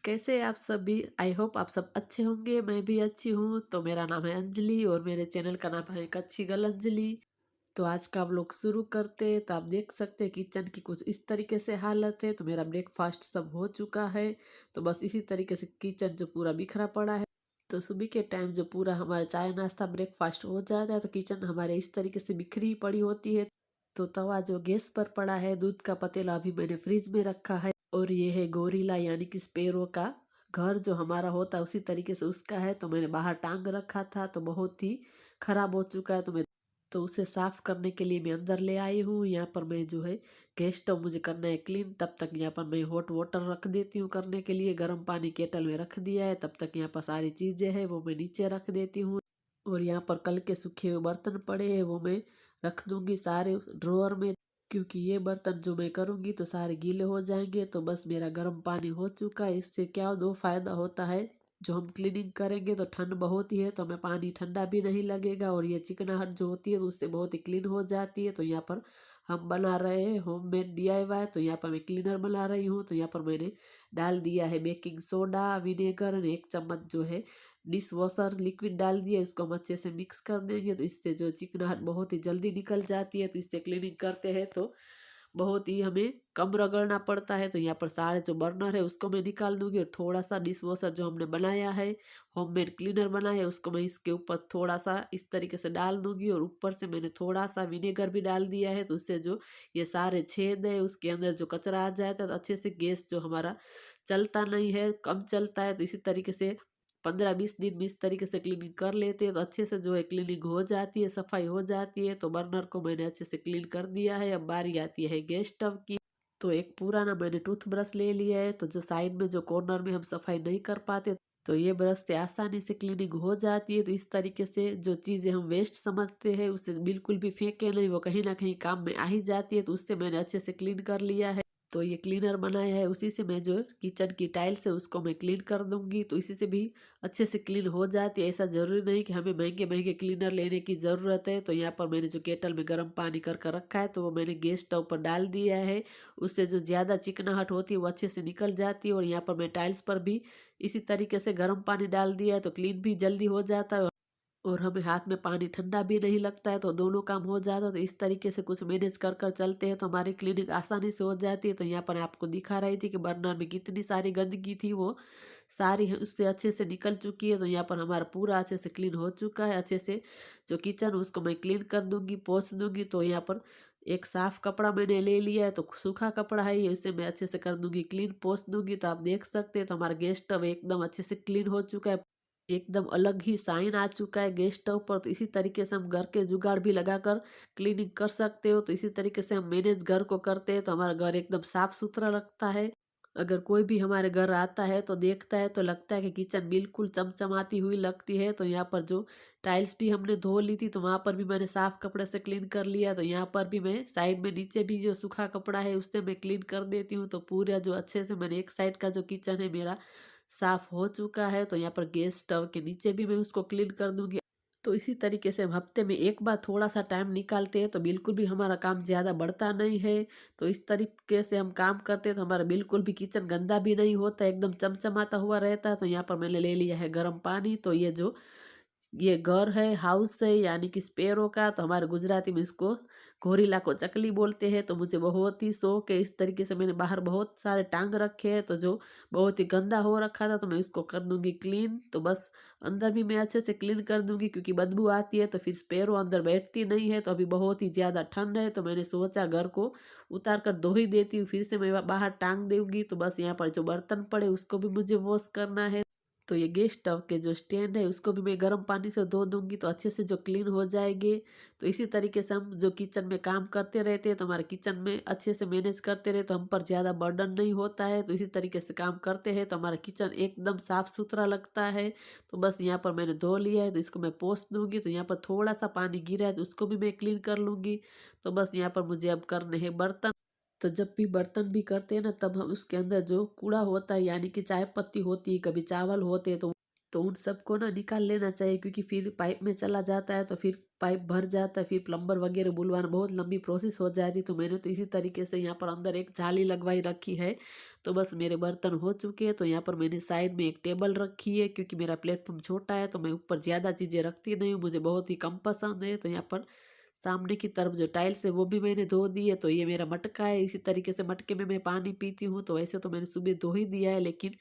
कैसे हैं आप सभी? आई होप आप सब अच्छे होंगे, मैं भी अच्छी हूँ। तो मेरा नाम है अंजलि और मेरे चैनल का नाम है कच्ची गर्ल अंजलि। तो आज का व्लॉग शुरू करते हैं। तो आप देख सकते हैं किचन की कुछ इस तरीके से हालत है। तो मेरा ब्रेकफास्ट सब हो चुका है। तो बस इसी तरीके से किचन जो पूरा बिखरा पड़ा है। तो सुबह के टाइम जो पूरा हमारा चाय नाश्ता ब्रेकफास्ट हो जाता है तो किचन हमारे इस तरीके से बिखरी पड़ी होती है। तो तवा जो गैस पर पड़ा है, दूध का पतीला अभी मैंने फ्रिज में रखा है। और ये है गोरिल्ला यानी कि स्पैरो का घर जो हमारा होता है उसी तरीके से उसका है। तो मैंने बाहर टांग रखा था तो बहुत ही खराब हो चुका है। तो उसे साफ करने के लिए मैं अंदर ले आई हूँ। यहाँ पर मैं जो है गैस स्टोव मुझे करना है क्लीन। तब तक यहाँ पर मैं हॉट वाटर रख देती हूँ करने के लिए। गर्म पानी केटल में रख दिया है। तब तक यहाँ पर सारी चीज़ें हैं वो मैं नीचे रख देती हूँ। और यहाँ पर कल के सूखे हुए बर्तन पड़े हैं वो मैं रख दूंगी सारे ड्रॉअर में। क्योंकि ये बर्तन जो मैं करूँगी तो सारे गीले हो जाएंगे। तो बस मेरा गर्म पानी हो चुका है। इससे क्या दो फायदा होता है, जो हम क्लीनिंग करेंगे तो ठंड बहुत ही है तो हमें पानी ठंडा भी नहीं लगेगा। और ये चिकनाहट जो होती है तो उससे बहुत ही क्लीन हो जाती है। तो यहाँ पर हम बना रहे हैं होममेड DIY। तो यहाँ पर मैं क्लीनर बना रही हूँ। तो यहाँ पर मैंने डाल दिया है बेकिंग सोडा, विनेगर और 1 चम्मच जो है डिश वॉशर लिक्विड डाल दिया। इसको हम अच्छे से मिक्स कर देंगे तो इससे जो चिकनाहट बहुत ही जल्दी निकल जाती है। तो इससे क्लीनिंग करते हैं तो बहुत ही हमें कम रगड़ना पड़ता है। तो यहाँ पर सारे जो बर्नर है उसको मैं निकाल दूंगी। और थोड़ा सा डिश वॉशर जो हमने बनाया है, होममेड क्लीनर बनाया है, उसको मैं इसके ऊपर थोड़ा सा इस तरीके से डाल दूंगी। और ऊपर से मैंने थोड़ा सा विनेगर भी डाल दिया है। तो उससे जो ये सारे छेद है उसके अंदर जो कचरा आ जाता है तो अच्छे से गैस जो हमारा चलता नहीं है, कम चलता है। तो इसी तरीके से 15-20 दिन में इस तरीके से क्लीनिंग कर लेते हैं तो अच्छे से जो है क्लीनिंग हो जाती है, सफाई हो जाती है। तो बर्नर को मैंने अच्छे से क्लीन कर दिया है। अब बारी आती है गैस स्टव की। तो एक पूरा ना मैंने टूथ ब्रश ले लिया है। तो जो साइड में जो कॉर्नर में हम सफाई नहीं कर पाते तो ये ब्रश से आसानी से क्लीनिंग हो जाती है। तो इस तरीके से जो चीज़ें हम वेस्ट समझते हैं उसे बिल्कुल भी फेंके नहीं, वो कहीं ना कहीं काम में आ ही जाती है। तो उससे मैंने अच्छे से क्लीन कर लिया है। तो ये क्लीनर बनाया है उसी से मैं जो किचन की टाइल्स है उसको मैं क्लीन कर दूंगी। तो इसी से भी अच्छे से क्लीन हो जाती है। ऐसा ज़रूरी नहीं कि हमें महंगे महंगे क्लीनर लेने की ज़रूरत है। तो यहाँ पर मैंने जो केटल में गर्म पानी कर रखा है तो वो मैंने गैस स्टोव पर डाल दिया है। उससे जो ज़्यादा चिकनाहट होती है वो अच्छे से निकल जाती है। और यहाँ पर मैं टाइल्स पर भी इसी तरीके से गर्म पानी डाल दिया है तो क्लीन भी जल्दी हो जाता है। और हमें हाथ में पानी ठंडा भी नहीं लगता है तो दोनों काम हो जाता है। तो इस तरीके से कुछ मैनेज कर चलते हैं तो हमारी क्लीनिंग आसानी से हो जाती है। तो यहाँ पर आपको दिखा रही थी कि बर्नर में कितनी सारी गंदगी थी, वो सारी उससे अच्छे से निकल चुकी है। तो यहाँ पर हमारा पूरा अच्छे से क्लीन हो चुका है। अच्छे से जो किचन उसको मैं क्लीन कर दूंगी, पोंछ दूंगी। तो यहाँ पर एक साफ कपड़ा मैंने ले लिया है तो सूखा कपड़ा है ये, इसे मैं अच्छे से कर दूंगी क्लीन, पोंछ दूंगी। तो आप देख सकते हैं तो हमारा गैस स्टव एकदम अच्छे से क्लीन हो चुका है। एकदम अलग ही साइन आ चुका है गैस स्टोव पर। तो इसी तरीके से हम घर के जुगाड़ भी लगाकर क्लीनिंग कर सकते हो। तो इसी तरीके से हम मैनेज घर को करते हैं तो हमारा घर एकदम साफ सुथरा लगता है। अगर कोई भी हमारे घर आता है तो देखता है तो लगता है कि किचन बिल्कुल चमचमाती हुई लगती है। तो यहाँ पर जो टाइल्स भी हमने धो ली थी तो वहाँ पर भी मैंने साफ कपड़े से क्लीन कर लिया। तो यहाँ पर भी मैं साइड में नीचे भी जो सूखा कपड़ा है उससे मैं क्लीन कर देती हूँ। तो पूरा जो अच्छे से मैंने एक साइड का जो किचन है मेरा साफ हो चुका है। तो यहाँ पर गैस स्टव के नीचे भी मैं उसको क्लीन कर दूंगी। तो इसी तरीके से हम हफ्ते में एक बार थोड़ा सा टाइम निकालते हैं तो बिल्कुल भी हमारा काम ज़्यादा बढ़ता नहीं है। तो इस तरीके से हम काम करते हैं तो हमारा बिल्कुल भी किचन गंदा भी नहीं होता, एकदम चमचमाता हुआ रहता है। तो यहाँ पर मैंने ले लिया है गर्म पानी। तो ये घर है, हाउस है यानी कि स्पेरो का। तो हमारे गुजराती में इसको गोरिल्ला को चकली बोलते हैं। तो मुझे बहुत ही शौक है। इस तरीके से मैंने बाहर बहुत सारे टांग रखे हैं तो जो बहुत ही गंदा हो रखा था तो मैं उसको कर दूंगी क्लीन। तो बस अंदर भी मैं अच्छे से क्लीन कर दूंगी क्योंकि बदबू आती है तो फिर स्पेरो अंदर बैठती नहीं है। तो अभी बहुत ही ज़्यादा ठंड है तो मैंने सोचा घर को उतार कर धो ही देती हूँ, फिर से मैं बाहर टांग दूंगी। तो बस यहाँ पर जो बर्तन पड़े उसको भी मुझे वॉश करना है। तो ये गैस स्टव के जो स्टैंड है उसको भी मैं गर्म पानी से धो दूंगी तो अच्छे से जो क्लीन हो जाएंगे। तो इसी तरीके से हम जो किचन में काम करते रहते हैं तो हमारे किचन में अच्छे से मैनेज करते रहे तो हम पर ज़्यादा बर्डन नहीं होता है। तो इसी तरीके से काम करते हैं तो हमारा किचन एकदम साफ सुथरा लगता है। तो बस यहाँ पर मैंने धो लिया है तो इसको मैं पोंछ दूंगी। तो यहाँ पर थोड़ा सा पानी गिरा है तो उसको भी मैं क्लीन कर लूँगी। तो बस यहाँ पर मुझे अब करने हैं बर्तन। तो जब भी बर्तन भी करते हैं ना तब हम उसके अंदर जो कूड़ा होता है यानी कि चाय पत्ती होती है, कभी चावल होते हैं तो उन सबको ना निकाल लेना चाहिए क्योंकि फिर पाइप में चला जाता है तो फिर पाइप भर जाता है, फिर प्लम्बर वगैरह बुलवाना बहुत लंबी प्रोसेस हो जाती। तो मैंने तो इसी तरीके से यहाँ पर अंदर एक जाली लगवाई रखी है। तो बस मेरे बर्तन हो चुके हैं। तो यहाँ पर मैंने साइड में एक टेबल रखी है, क्योंकि मेरा प्लेटफॉर्म छोटा है तो मैं ऊपर ज़्यादा चीज़ें रखती नहीं हूँ, मुझे बहुत ही कम पसंद है। तो यहाँ पर सामने की तरफ जो टाइल्स है वो भी मैंने धो दी है। तो ये मेरा मटका है, इसी तरीके से मटके में मैं पानी पीती हूँ। तो वैसे तो मैंने सुबह धो ही दिया है, लेकिन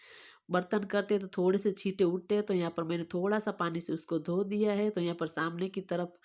बर्तन करते हैं तो थोड़े से छींटे उठते हैं, तो यहाँ पर मैंने थोड़ा-सा पानी से उसको धो दिया है। तो यहाँ पर सामने की तरफ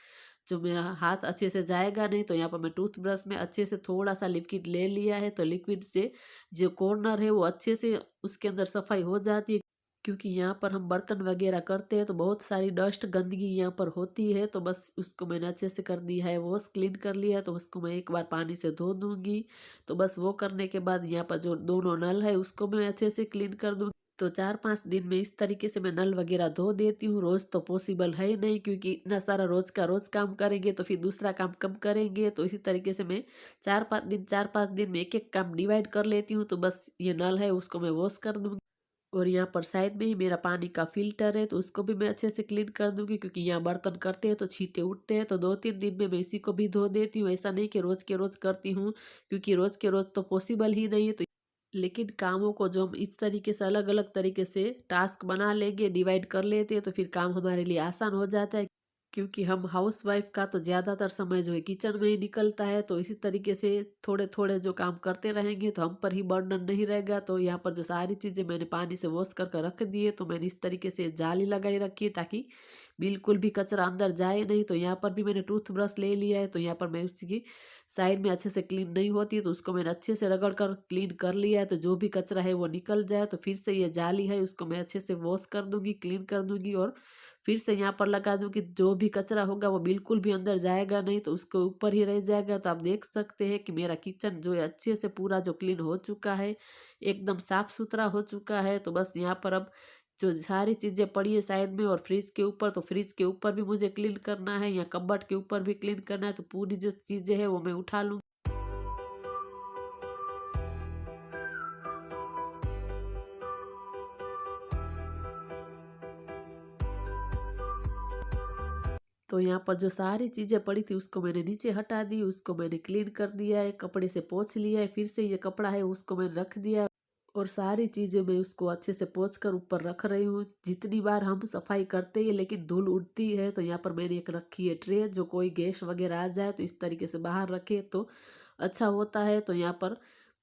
जो मेरा हाथ अच्छे से जाएगा नहीं, तो यहाँ पर मैं टूथब्रश में अच्छे से थोड़ा-सा लिक्विड ले लिया है। तो लिक्विड से जो कॉर्नर है वो अच्छे से उसके अंदर सफाई हो जाती है। क्योंकि यहाँ पर हम बर्तन वगैरह करते हैं तो बहुत सारी डस्ट गंदगी यहाँ पर होती है। तो बस उसको मैंने अच्छे से कर दिया है, वॉश क्लीन कर लिया है। तो उसको मैं एक बार पानी से धो दूँगी। तो बस वो करने के बाद यहाँ पर जो दोनों नल है उसको मैं अच्छे से क्लीन कर दूँगी। तो 4-5 दिन में इस तरीके से मैं नल वगैरह धो देती हूँ। रोज़ तो पॉसिबल है ही नहीं, क्योंकि इतना सारा रोज़ का रोज़ काम करेंगे तो फिर दूसरा काम कब करेंगे। तो इसी तरीके से मैं 4-5 दिन में एक-एक काम डिवाइड कर लेती हूँ। तो बस ये नल है उसको मैं वॉश कर दूँगी। और यहाँ पर साइड में ही मेरा पानी का फ़िल्टर है, तो उसको भी मैं अच्छे से क्लीन कर दूँगी, क्योंकि यहाँ बर्तन करते हैं तो छींटे उठते हैं। तो 2-3 दिन में मैं इसी को भी धो देती हूँ। ऐसा नहीं कि रोज़ के रोज़ करती हूँ, क्योंकि रोज़ के रोज़ तो पॉसिबल ही नहीं है। तो लेकिन कामों को जो हम इस तरीके से अलग-अलग तरीके से टास्क बना लेंगे, डिवाइड कर लेते हैं, तो फिर काम हमारे लिए आसान हो जाता है। क्योंकि हम हाउसवाइफ़ का तो ज़्यादातर समय जो है किचन में ही निकलता है, तो इसी तरीके से थोड़े-थोड़े जो काम करते रहेंगे तो हम पर ही बर्डन नहीं रहेगा। तो यहाँ पर जो सारी चीज़ें मैंने पानी से वॉश कर रख दी है, तो मैंने इस तरीके से जाली लगाई रखी है, ताकि बिल्कुल भी कचरा अंदर जाए नहीं। तो यहाँ पर भी मैंने टूथब्रश ले लिया है, तो यहाँ पर मैं उसकी साइड में अच्छे से क्लीन नहीं होती है, तो उसको मैंने अच्छे से रगड़ कर क्लीन कर लिया है। तो जो भी कचरा है वो निकल जाए, तो फिर से ये जाली है उसको मैं अच्छे से वॉश कर दूँगी, क्लीन कर दूँगी, और फिर से यहाँ पर लगा दूँगी। जो भी कचरा होगा वो बिल्कुल भी अंदर जाएगा नहीं, तो उसके ऊपर ही रह जाएगा। तो आप देख सकते हैं कि मेरा किचन जो है अच्छे से पूरा जो क्लीन हो चुका है, एकदम साफ-सुथरा हो चुका है। तो बस यहाँ पर अब जो सारी चीज़ें पड़ी है साइड में और फ्रिज के ऊपर, तो फ्रिज के ऊपर भी मुझे क्लीन करना है, या कबर्ड के ऊपर भी क्लीन करना है। तो पूरी जो चीज़ें हैं वो मैं उठा लूँगी। तो यहाँ पर जो सारी चीज़ें पड़ी थी उसको मैंने नीचे हटा दी, उसको मैंने क्लीन कर दिया है, कपड़े से पोंछ लिया है। फिर से ये कपड़ा है उसको मैंने रख दिया है, और सारी चीज़ें मैं उसको अच्छे से पोंछ कर ऊपर रख रही हूँ। जितनी बार हम सफाई करते हैं लेकिन धूल उड़ती है, तो यहाँ पर मैंने एक रखी है ट्रे, जो कोई गेस्ट वगैरह आ जाए तो इस तरीके से बाहर रखे तो अच्छा होता है। तो यहाँ पर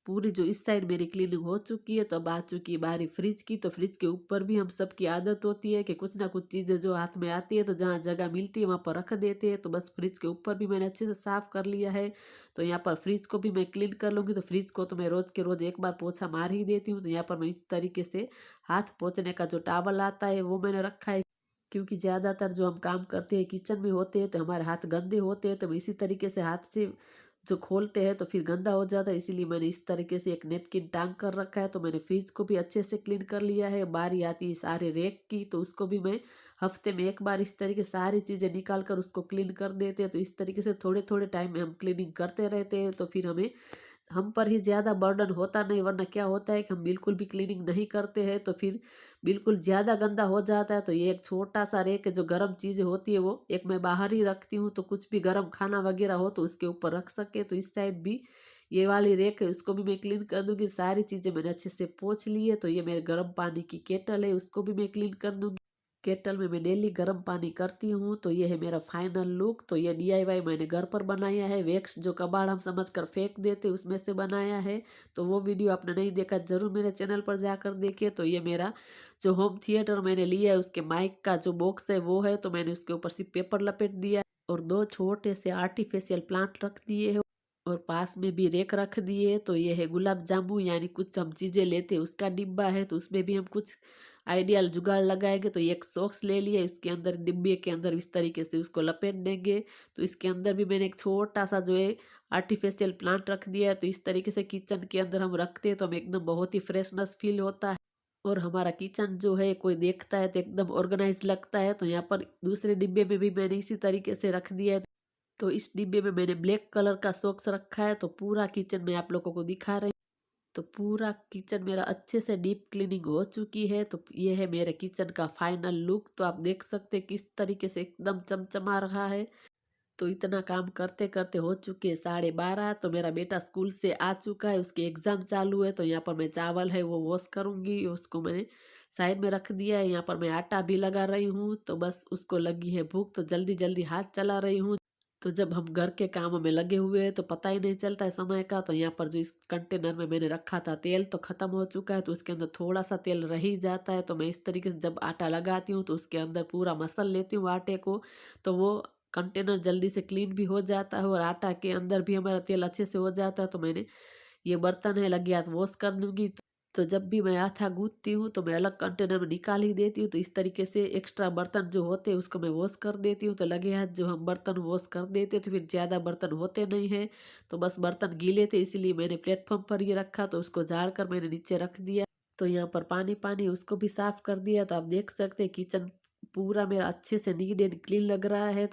पूरी जो इस साइड मेरी क्लीनिंग हो चुकी है, तो अब आ चुकी है बारी फ्रिज की। तो फ्रिज के ऊपर भी हम सबकी आदत होती है कि कुछ ना कुछ चीज़ें जो हाथ में आती है तो जहाँ जगह मिलती है वहाँ पर रख देते हैं। तो बस फ्रिज के ऊपर भी मैंने अच्छे से साफ कर लिया है। तो यहाँ पर फ्रिज को भी मैं क्लीन कर लूँगी। तो फ्रिज को तो मैं रोज़ के रोज़ एक बार पोछा मार ही देती हूँ। तो यहाँ पर मैं इस तरीके से हाथ पोंछने का जो टॉवल आता है वो मैंने रखा है, क्योंकि ज़्यादातर जो हम काम करते हैं किचन में होते हैं तो हमारे हाथ गंदे होते हैं। तो हम इसी तरीके से हाथ से जो खोलते हैं तो फिर गंदा हो जाता है, इसीलिए मैंने इस तरीके से एक नैपकिन टांग कर रखा है। तो मैंने फ्रिज को भी अच्छे से क्लीन कर लिया है। बारी आती है सारे रैक की, तो उसको भी मैं हफ्ते में एक बार इस तरीके से सारी चीज़ें निकाल कर उसको क्लीन कर देते हैं। तो इस तरीके से थोड़े थोड़े टाइम में हम क्लीनिंग करते रहते हैं, तो फिर हमें हम पर ही ज़्यादा बर्डन होता नहीं। वरना क्या होता है कि हम बिल्कुल भी क्लीनिंग नहीं करते हैं तो फिर बिल्कुल ज़्यादा गंदा हो जाता है। तो ये एक छोटा-सा रैक है, जो गरम चीज़ें होती है वो एक मैं बाहर ही रखती हूँ, तो कुछ भी गरम खाना वगैरह हो तो उसके ऊपर रख सके। तो इस साइड भी ये वाली रैक है, उसको भी मैं क्लीन कर दूँगी। सारी चीज़ें मैंने अच्छे से पोंछ ली है। तो ये मेरे गर्म पानी की केटल है, उसको भी मैं क्लीन कर दूँगी। केटल में मैं डेली गर्म पानी करती हूँ। तो ये है मेरा फाइनल लुक। तो ये डीआईवाई मैंने घर पर बनाया है, वैक्स जो कबाड़ हम समझकर फेंक देते उसमें से बनाया है। तो वो वीडियो आपने नहीं देखा, ज़रूर मेरे चैनल पर जाकर देखिए। तो ये मेरा जो होम थिएटर मैंने लिया है उसके माइक का जो बॉक्स है वो है, तो मैंने उसके ऊपर सिर्फ पेपर लपेट दिया है और 2 छोटे से आर्टिफिशियल प्लांट रख दिए हैं, और पास में भी रेक रख दिए। तो ये है गुलाब जामुन, यानी कुछ हम चीज़ें लेते हैं उसका डिब्बा है, तो उसमें भी हम कुछ आइडियल जुगाड़ लगाएँगे। तो एक सॉक्स ले लिए, इसके अंदर डिब्बे के अंदर इस तरीके से उसको लपेट देंगे। तो इसके अंदर भी मैंने एक छोटा-सा जो है आर्टिफ़िशियल प्लांट रख दिया है। तो इस तरीके से किचन के अंदर हम रखते हैं तो हमें एकदम बहुत ही फ्रेशनेस फ़ील होता है, और हमारा किचन जो है कोई देखता है तो एकदम ऑर्गनाइज़ लगता है। तो यहाँ पर दूसरे डिब्बे में भी मैंने इसी तरीके से रख दिया है। तो इस डिब्बे में मैंने ब्लैक कलर का सॉक्स रखा है। तो पूरा किचन मैं आप लोगों को दिखा रही हूँ। तो पूरा किचन मेरा अच्छे से डीप क्लीनिंग हो चुकी है। तो ये है मेरे किचन का फाइनल लुक। तो आप देख सकते हैं किस तरीके से एकदम चमचमा रहा है। तो इतना काम करते-करते हो चुके हैं 12:30, तो मेरा बेटा स्कूल से आ चुका है, उसके एग्ज़ाम चालू है, तो यहाँ पर मैं चावल है वो वॉश करूँगी, उसको मैंने साइड में रख दिया है। यहाँ पर मैं आटा भी लगा रही हूँ, तो बस उसको लगी है भूख, तो जल्दी-जल्दी हाथ चला रही हूँ। तो जब हम घर के कामों में लगे हुए हैं, तो पता ही नहीं चलता है समय का। तो यहाँ पर जो इस कंटेनर में मैंने रखा था तेल तो ख़त्म हो चुका है, तो उसके अंदर थोड़ा-सा तेल रह ही जाता है। तो मैं इस तरीके से जब आटा लगाती हूँ, तो उसके अंदर पूरा मसल लेती हूँ आटे को, तो वो कंटेनर जल्दी से क्लीन भी हो जाता है और आटा के अंदर भी हमारा तेल अच्छे से हो जाता है। तो मैंने ये बर्तन है लगे हाथ वॉश कर लूँगी। तो जब भी मैं आटा गूँथती हूँ, तो मैं अलग कंटेनर में निकाल ही देती हूँ। तो इस तरीके से एक्स्ट्रा बर्तन जो होते हैं उसको मैं वॉश कर देती हूँ। तो लगे हाथ जो हम बर्तन वॉश कर देते हैं, तो फिर ज़्यादा बर्तन होते नहीं हैं। तो बस बर्तन गीले थे, इसीलिए मैंने प्लेटफ़ॉर्म पर ये रखा, तो उसको झाड़ कर मैंने नीचे रख दिया। तो यहाँ पर पानी-पानी उसको भी साफ़ कर दिया। तो आप देख सकते हैं किचन पूरा मेरा अच्छे से नीट एंड क्लीन लग रहा है।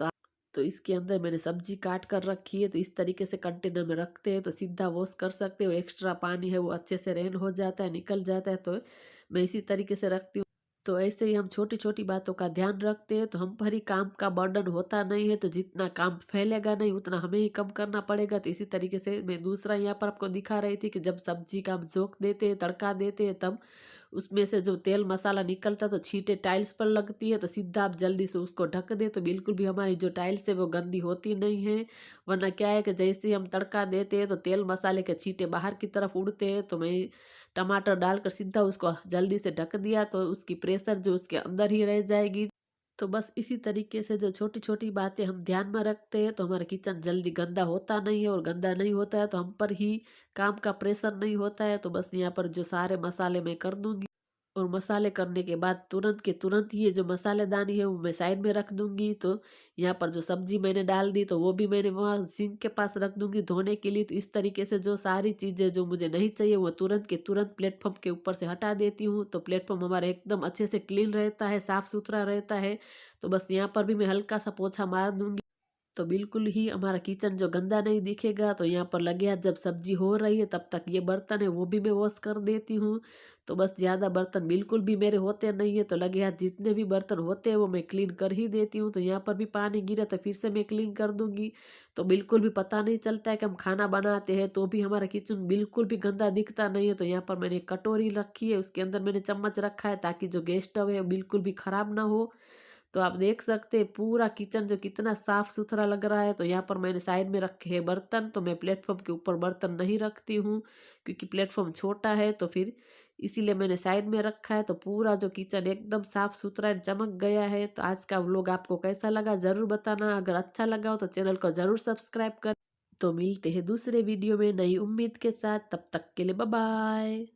तो इसके अंदर मैंने सब्ज़ी काट कर रखी है, तो इस तरीके से कंटेनर में रखते हैं तो सीधा वॉश कर सकते हैं और एक्स्ट्रा पानी है वो अच्छे से रेन हो जाता है, निकल जाता है। तो मैं इसी तरीके से रखती हूँ। तो ऐसे ही हम छोटी-छोटी बातों का ध्यान रखते हैं, तो हम पर ही काम का बर्डन होता नहीं है, तो जितना काम फैलेगा नहीं उतना हमें ही कम करना पड़ेगा। तो इसी तरीके से मैं दूसरा यहाँ पर आपको दिखा रही थी कि जब सब्ज़ी का हम जोक देते हैं, तड़का देते हैं, तब उसमें से जो तेल मसाला निकलता है तो छींटे टाइल्स पर लगती है, तो सीधा आप जल्दी से उसको ढक दें, तो बिल्कुल भी हमारी जो टाइल्स है वो गंदी होती नहीं है। वरना क्या है कि जैसे ही हम तड़का देते हैं तो तेल मसाले के छींटे बाहर की तरफ उड़ते हैं। तो मैं टमाटर डालकर सीधा उसको जल्दी से ढक दिया, तो उसकी प्रेशर जो उसके अंदर ही रह जाएगी। तो बस इसी तरीके से जो छोटी-छोटी बातें हम ध्यान में रखते हैं, तो हमारा किचन जल्दी गंदा होता नहीं है और गंदा नहीं होता है, तो हम पर ही काम का प्रेशर नहीं होता है। तो बस यहाँ पर जो सारे मसाले मैं कर दूँगी और मसाले करने के बाद तुरंत के तुरंत ये जो मसालेदानी है वो मैं साइड में रख दूँगी। तो यहाँ पर जो सब्ज़ी मैंने डाल दी तो वो भी मैंने वहाँ सिंक के पास रख दूँगी धोने के लिए। तो इस तरीके से जो सारी चीज़ें जो मुझे नहीं चाहिए वो तुरंत के तुरंत प्लेटफ़ॉर्म के ऊपर से हटा देती हूँ। तो प्लेटफ़ॉर्म हमारा एकदम अच्छे से क्लीन रहता है, साफ़-सुथरा रहता है। तो बस यहाँ पर भी मैं हल्का-सा पोछा मार दूँगी। तो बिल्कुल ही हमारा किचन जो गंदा नहीं दिखेगा। तो यहाँ पर लगे हाथ जब सब्जी हो रही है तब तक ये बर्तन है वो भी मैं वॉश कर देती हूँ। तो बस ज़्यादा बर्तन बिल्कुल भी मेरे होते नहीं है, तो लगे हाथ जितने भी बर्तन होते हैं वो मैं क्लीन कर ही देती हूँ। तो यहाँ पर भी पानी गिरा तो फिर से मैं क्लीन कर दूंगी। तो बिल्कुल भी पता नहीं चलता है कि हम खाना बनाते हैं तो भी हमारा किचन बिल्कुल भी गंदा दिखता नहीं है। तो यहाँ पर मैंने एक कटोरी रखी है, उसके अंदर मैंने चम्मच रखा है ताकि जो गैस स्टव है वो बिल्कुल भी खराब ना हो। तो आप देख सकते हैं पूरा किचन जो कितना साफ-सुथरा लग रहा है। तो यहाँ पर मैंने साइड में रखे हैं बर्तन, तो मैं प्लेटफ़ॉर्म के ऊपर बर्तन नहीं रखती हूँ, क्योंकि प्लेटफ़ॉर्म छोटा है तो फिर इसीलिए मैंने साइड में रखा है। तो पूरा जो किचन एकदम साफ-सुथरा एंड चमक गया है। तो आज का व्लॉग आपको कैसा लगा ज़रूर बताना। अगर अच्छा लगा हो तो चैनल को ज़रूर सब्सक्राइब कर। तो मिलते हैं दूसरे वीडियो में नई उम्मीद के साथ, तब तक के लिए बाय बाय।